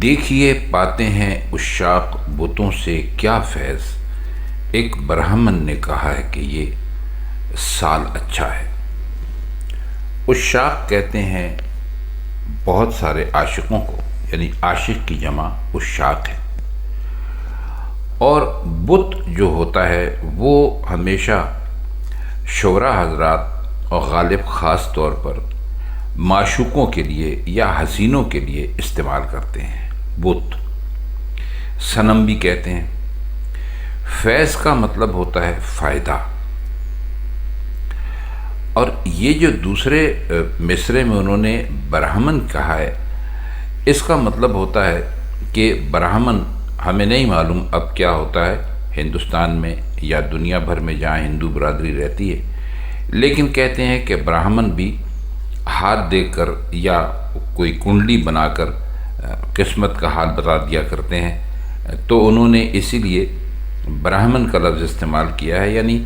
دیکھیے پاتے ہیں عشاق بتوں سے کیا فیض، ایک برہمن نے کہا ہے کہ یہ سال اچھا ہے۔ عشاق کہتے ہیں بہت سارے عاشقوں کو، یعنی عاشق کی جمع عشاق ہے، اور بت جو ہوتا ہے وہ ہمیشہ شعراء حضرات اور غالب خاص طور پر معشوقوں کے لیے یا حسینوں کے لیے استعمال کرتے ہیں۔ بت صنم بھی کہتے ہیں۔ فیض کا مطلب ہوتا ہے فائدہ، اور یہ جو دوسرے مصرے میں انہوں نے برہمن کہا ہے، اس کا مطلب ہوتا ہے کہ برہمن ہمیں نہیں معلوم اب کیا ہوتا ہے ہندوستان میں یا دنیا بھر میں جہاں ہندو برادری رہتی ہے، لیکن کہتے ہیں کہ برہمن بھی ہاتھ دے کر یا کوئی کنڈلی بنا کر قسمت کا حال بتا دیا کرتے ہیں، تو انہوں نے اسی لیے برہمن کا لفظ استعمال کیا ہے۔ یعنی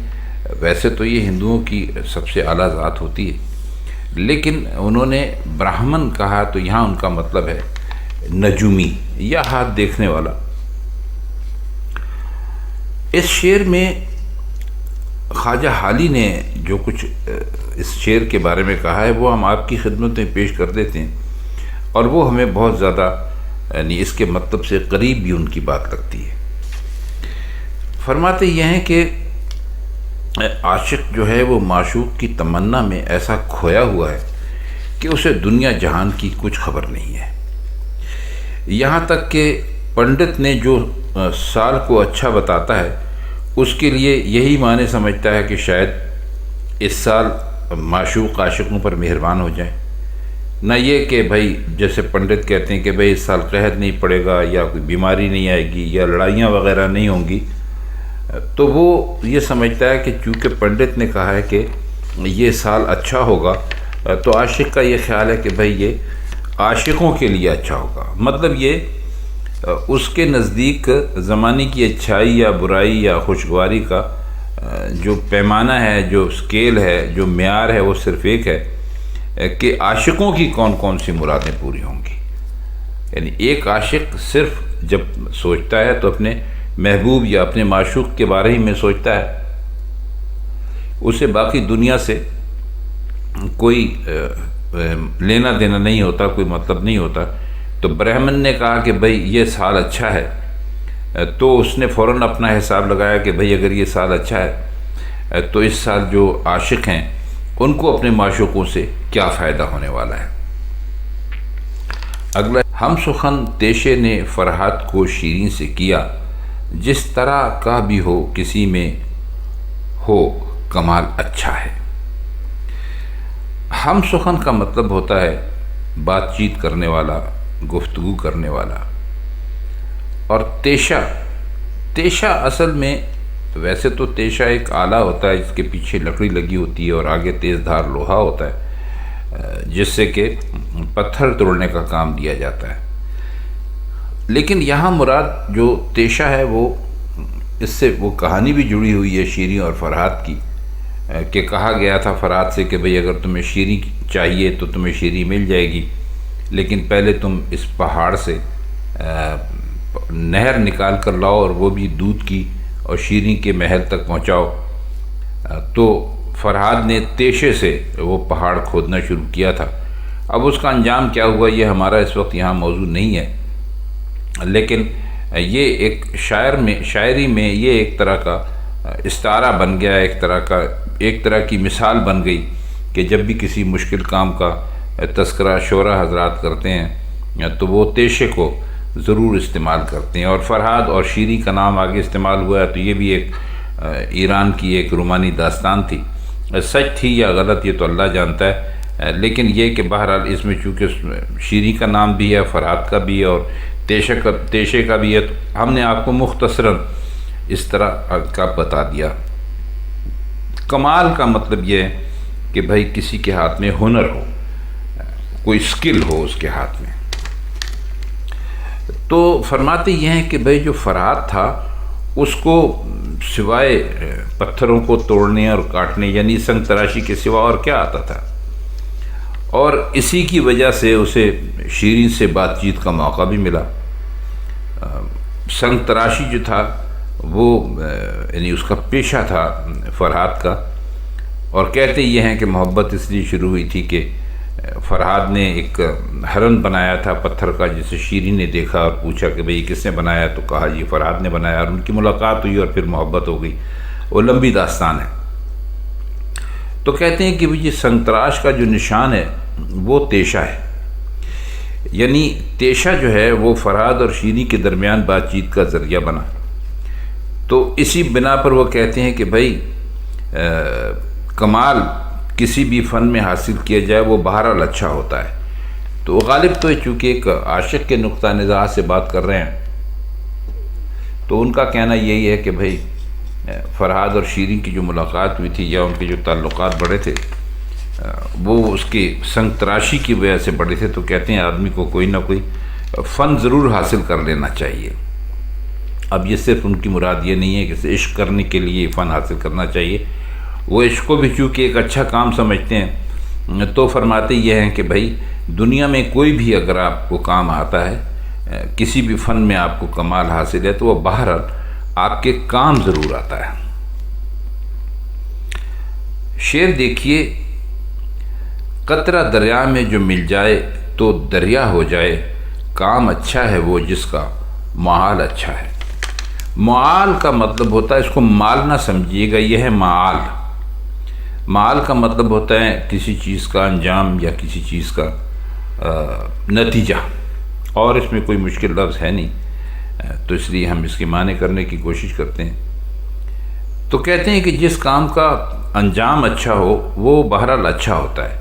ویسے تو یہ ہندوؤں کی سب سے اعلیٰ ذات ہوتی ہے، لیکن انہوں نے برہمن کہا تو یہاں ان کا مطلب ہے نجومی یا ہاتھ دیکھنے والا۔ اس شعر میں خواجہ حالی نے جو کچھ اس شعر کے بارے میں کہا ہے وہ ہم آپ کی خدمت میں پیش کر دیتے ہیں، اور وہ ہمیں بہت زیادہ یعنی اس کے مطلب سے قریب بھی ان کی بات لگتی ہے۔ فرماتے یہ ہیں کہ عاشق جو ہے وہ معشوق کی تمنا میں ایسا کھویا ہوا ہے کہ اسے دنیا جہان کی کچھ خبر نہیں ہے، یہاں تک کہ پنڈت نے جو سال کو اچھا بتاتا ہے اس کے لیے یہی معنی سمجھتا ہے کہ شاید اس سال معشوق عاشقوں پر مہربان ہو جائیں، نہ یہ کہ بھائی جیسے پنڈت کہتے ہیں کہ بھائی اس سال قحط نہیں پڑے گا یا کوئی بیماری نہیں آئے گی یا لڑائیاں وغیرہ نہیں ہوں گی، تو وہ یہ سمجھتا ہے کہ چونکہ پنڈت نے کہا ہے کہ یہ سال اچھا ہوگا تو عاشق کا یہ خیال ہے کہ بھائی یہ عاشقوں کے لیے اچھا ہوگا۔ مطلب یہ اس کے نزدیک زمانے کی اچھائی یا برائی یا خوشگواری کا جو پیمانہ ہے، جو اسکیل ہے، جو معیار ہے، وہ صرف ایک ہے کہ عاشقوں کی کون کون سی مرادیں پوری ہوں گی۔ یعنی ایک عاشق صرف جب سوچتا ہے تو اپنے محبوب یا اپنے معشوق کے بارے ہی میں سوچتا ہے، اسے باقی دنیا سے کوئی لینا دینا نہیں ہوتا، کوئی مطلب نہیں ہوتا۔ تو برہمن نے کہا کہ بھئی یہ سال اچھا ہے، تو اس نے فوراً اپنا حساب لگایا کہ بھئی اگر یہ سال اچھا ہے تو اس سال جو عاشق ہیں ان کو اپنے معشوقوں سے کیا فائدہ ہونے والا ہے۔ اگلا، ہم سخن تیشے نے فرحات کو شیریں سے کیا، جس طرح کا بھی ہو کسی میں ہو کمال اچھا ہے۔ ہم سخن کا مطلب ہوتا ہے بات چیت کرنے والا، گفتگو کرنے والا، اور تیشہ اصل میں ویسے تو تیشہ ایک آلہ ہوتا ہے جس کے پیچھے لکڑی لگی ہوتی ہے اور آگے تیز دھار لوہا ہوتا ہے جس سے کہ پتھر توڑنے کا کام دیا جاتا ہے، لیکن یہاں مراد جو تیشہ ہے وہ اس سے وہ کہانی بھی جڑی ہوئی ہے شیریں اور فرحات کی، کہ کہا گیا تھا فرحات سے کہ بھئی اگر تمہیں شیریں چاہیے تو تمہیں شیریں مل جائے گی، لیکن پہلے تم اس پہاڑ سے نہر نکال کر لاؤ اور وہ بھی دودھ کی، اور شیریں کے محل تک پہنچاؤ۔ تو فرحاد نے تیشے سے وہ پہاڑ کھودنا شروع کیا تھا۔ اب اس کا انجام کیا ہوا یہ ہمارا اس وقت یہاں موضوع نہیں ہے، لیکن یہ ایک شاعری میں یہ ایک طرح کا استعارہ بن گیا، ایک طرح کی مثال بن گئی کہ جب بھی کسی مشکل کام کا تذکرہ شعراء حضرات کرتے ہیں تو وہ تیشے کو ضرور استعمال کرتے ہیں، اور فرحاد اور شیریں کا نام آگے استعمال ہوا ہے تو یہ بھی ایک ایران کی ایک رومانی داستان تھی، سچ تھی یا غلط یہ تو اللہ جانتا ہے، لیکن یہ کہ بہرحال اس میں چونکہ شیریں کا نام بھی ہے، فرحاد کا بھی ہے اور تیشے کا بھی ہے، تو ہم نے آپ کو مختصراً اس طرح کا بتا دیا۔ کمال کا مطلب یہ ہے کہ بھائی کسی کے ہاتھ میں ہنر ہو، کوئی سکل ہو اس کے ہاتھ میں۔ تو فرماتے یہ ہیں کہ بھائی جو فرحات تھا اس کو سوائے پتھروں کو توڑنے اور کاٹنے یعنی سنگ تراشی کے سوا اور کیا آتا تھا، اور اسی کی وجہ سے اسے شیریں سے بات چیت کا موقع بھی ملا۔ سنگ تراشی جو تھا وہ یعنی اس کا پیشہ تھا فرحاد کا، اور کہتے یہ ہیں کہ محبت اس لیے شروع ہوئی تھی کہ فرحاد نے ایک ہرن بنایا تھا پتھر کا، جسے شیریں نے دیکھا اور پوچھا کہ بھئی کس نے بنایا، تو کہا یہ فرحاد نے بنایا، اور ان کی ملاقات ہوئی اور پھر محبت ہو گئی۔ وہ لمبی داستان ہے۔ تو کہتے ہیں کہ یہ سنگ تراش کا جو نشان ہے وہ تیشہ ہے، یعنی تیشہ جو ہے وہ فرحاد اور شیریں کے درمیان بات چیت کا ذریعہ بنا۔ تو اسی بنا پر وہ کہتے ہیں کہ بھئی کمال کسی بھی فن میں حاصل کیا جائے وہ بہرحال اچھا ہوتا ہے۔ تو غالب تو چونکہ ایک عاشق کے نقطہ نظر سے بات کر رہے ہیں، تو ان کا کہنا یہی ہے کہ بھئی فرحاد اور شیریں کی جو ملاقات ہوئی تھی یا ان کے جو تعلقات بڑھے تھے وہ اس کے سنگ تراشی کی وجہ سے بڑھے تھے۔ تو کہتے ہیں آدمی کو کوئی نہ کوئی فن ضرور حاصل کر لینا چاہیے۔ اب یہ صرف ان کی مراد یہ نہیں ہے کہ عشق کرنے کے لیے فن حاصل کرنا چاہیے، وہ عشق کو بھی چونکہ ایک اچھا کام سمجھتے ہیں، تو فرماتے یہ ہیں کہ بھائی دنیا میں کوئی بھی اگر آپ کو کام آتا ہے، کسی بھی فن میں آپ کو کمال حاصل ہے، تو وہ بہرحال آپ کے کام ضرور آتا ہے۔ شعر دیکھیے، قطرہ دریا میں جو مل جائے تو دریا ہو جائے، کام اچھا ہے وہ جس کا معال اچھا ہے۔ معال کا مطلب ہوتا ہے، اس کو مال نہ سمجھیے گا، یہ ہے معال۔ معال کا مطلب ہوتا ہے کسی چیز کا انجام یا کسی چیز کا نتیجہ، اور اس میں کوئی مشکل لفظ ہے نہیں، تو اس لیے ہم اس کے معنی کرنے کی کوشش کرتے ہیں۔ تو کہتے ہیں کہ جس کام کا انجام اچھا ہو وہ بہرحال اچھا ہوتا ہے،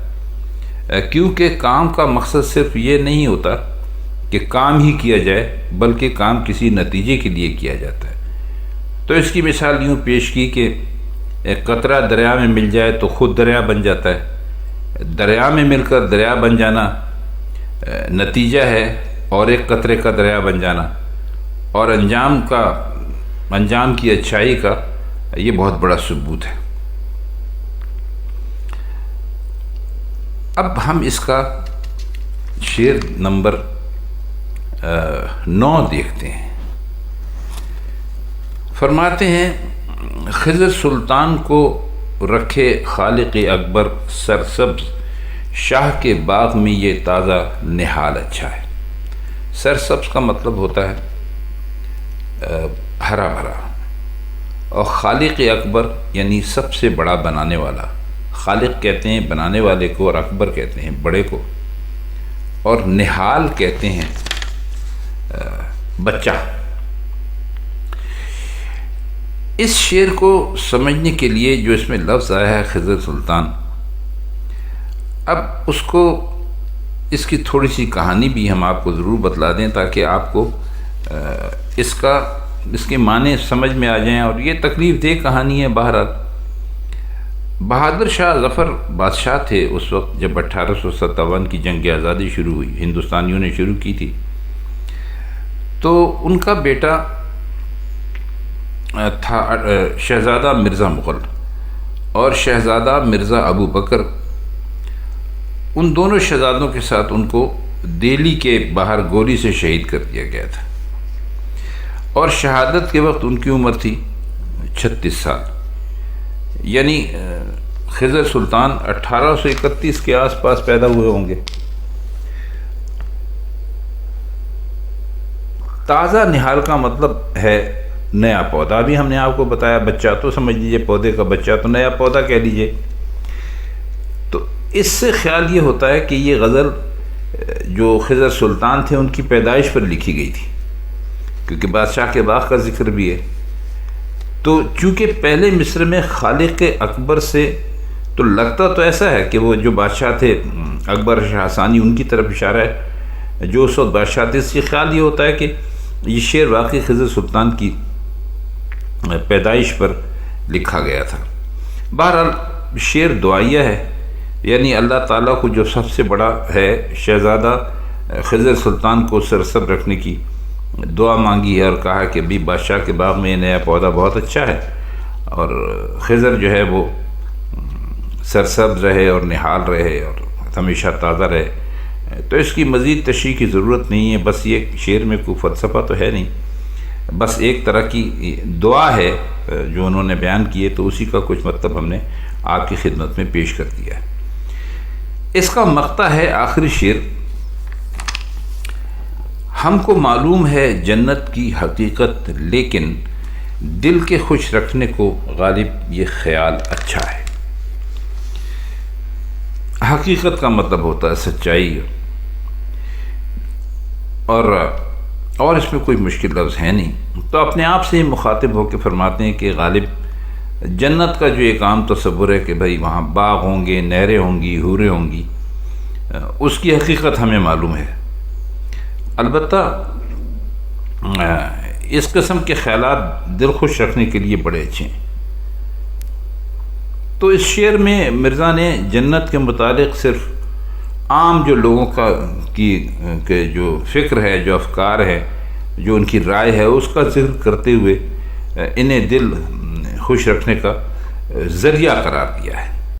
کیونکہ کام کا مقصد صرف یہ نہیں ہوتا کہ کام ہی کیا جائے، بلکہ کام کسی نتیجے کے لیے کیا جاتا ہے۔ تو اس کی مثال یوں پیش کی کہ ایک قطرہ دریا میں مل جائے تو خود دریا بن جاتا ہے، دریا میں مل کر دریا بن جانا نتیجہ ہے، اور ایک قطرے کا دریا بن جانا، اور انجام کی اچھائی کا یہ بہت بڑا ثبوت ہے۔ اب ہم اس کا شعر نمبر 9 دیکھتے ہیں۔ فرماتے ہیں، خضر سلطان کو رکھے خالق اکبر، سرسبز شاہ کے باغ میں یہ تازہ نہال اچھا ہے۔ سرسبز کا مطلب ہوتا ہے ہرا بھرا، اور خالق اکبر یعنی سب سے بڑا بنانے والا۔ خالق کہتے ہیں بنانے والے کو، اور اکبر کہتے ہیں بڑے کو، اور نہال کہتے ہیں بچہ۔ اس شعر کو سمجھنے کے لیے جو اس میں لفظ آیا ہے خضر سلطان، اب اس کی تھوڑی سی کہانی بھی ہم آپ کو ضرور بتلا دیں، تاکہ آپ کو اس کے معنی سمجھ میں آ جائیں، اور یہ تکلیف دہ کہانی ہے۔ بہرحال بہادر شاہ ظفر بادشاہ تھے اس وقت جب 1857 کی جنگ آزادی شروع ہوئی، ہندوستانیوں نے شروع کی تھی۔ تو ان کا بیٹا تھا شہزادہ مرزا مغل اور شہزادہ مرزا ابو بکر۔ ان دونوں شہزادوں کے ساتھ ان کو دہلی کے باہر گولی سے شہید کر دیا گیا تھا، اور شہادت کے وقت ان کی عمر تھی 36 سال، یعنی خضر سلطان 1831 کے آس پاس پیدا ہوئے ہوں گے۔ تازہ نہال کا مطلب ہے نیا پودا۔ بھی ہم نے آپ کو بتایا بچہ، تو سمجھ لیجئے پودے کا بچہ، تو نیا پودا کہہ لیجئے۔ تو اس سے خیال یہ ہوتا ہے کہ یہ غزل جو خضر سلطان تھے ان کی پیدائش پر لکھی گئی تھی، کیونکہ بادشاہ کے باغ کا ذکر بھی ہے۔ تو چونکہ پہلے مصر میں خالق اکبر سے تو لگتا تو ایسا ہے کہ وہ جو بادشاہ تھے اکبر شاہ ثانی، ان کی طرف اشارہ ہے جو اس وقت بادشاہ تھے۔ اس سے خیال یہ ہوتا ہے کہ یہ شعر واقعی خضر سلطان کی پیدائش پر لکھا گیا تھا۔ بہرحال شعر دعائیہ ہے، یعنی اللہ تعالیٰ کو جو سب سے بڑا ہے، شہزادہ خضر سلطان کو سرسبز رکھنے کی دعا مانگی ہے، اور کہا کہ بھی بادشاہ کے باغ میں یہ نیا پودا بہت اچھا ہے، اور خضر جو ہے وہ سرسبز رہے اور نہال رہے اور ہمیشہ تازہ رہے۔ تو اس کی مزید تشریح کی ضرورت نہیں ہے، بس یہ شعر میں کوئی فلسفہ تو ہے نہیں، بس ایک طرح کی دعا ہے جو انہوں نے بیان کی ہے، تو اسی کا کچھ مطلب ہم نے آپ کی خدمت میں پیش کر دیا ہے۔ اس کا مقطع ہے آخری شعر: ہم کو معلوم ہے جنت کی حقیقت، لیکن دل کے خوش رکھنے کو غالب یہ خیال اچھا ہے۔ حقیقت کا مطلب ہوتا ہے سچائی، اور اس میں کوئی مشکل لفظ ہے نہیں۔ تو اپنے آپ سے ہی مخاطب ہو کے فرماتے ہیں کہ غالب جنت کا جو ایک عام تصور ہے کہ بھئی وہاں باغ ہوں گے، نہریں ہوں گی، حوریں ہوں گی، اس کی حقیقت ہمیں معلوم ہے۔ البتہ اس قسم کے خیالات دل خوش رکھنے کے لیے بڑے اچھے ہیں۔ تو اس شعر میں مرزا نے جنت کے متعلق صرف عام جو لوگوں کے جو فکر ہے، جو افکار ہے، جو ان کی رائے ہے، اس کا ذکر کرتے ہوئے انہیں دل خوش رکھنے کا ذریعہ قرار دیا ہے۔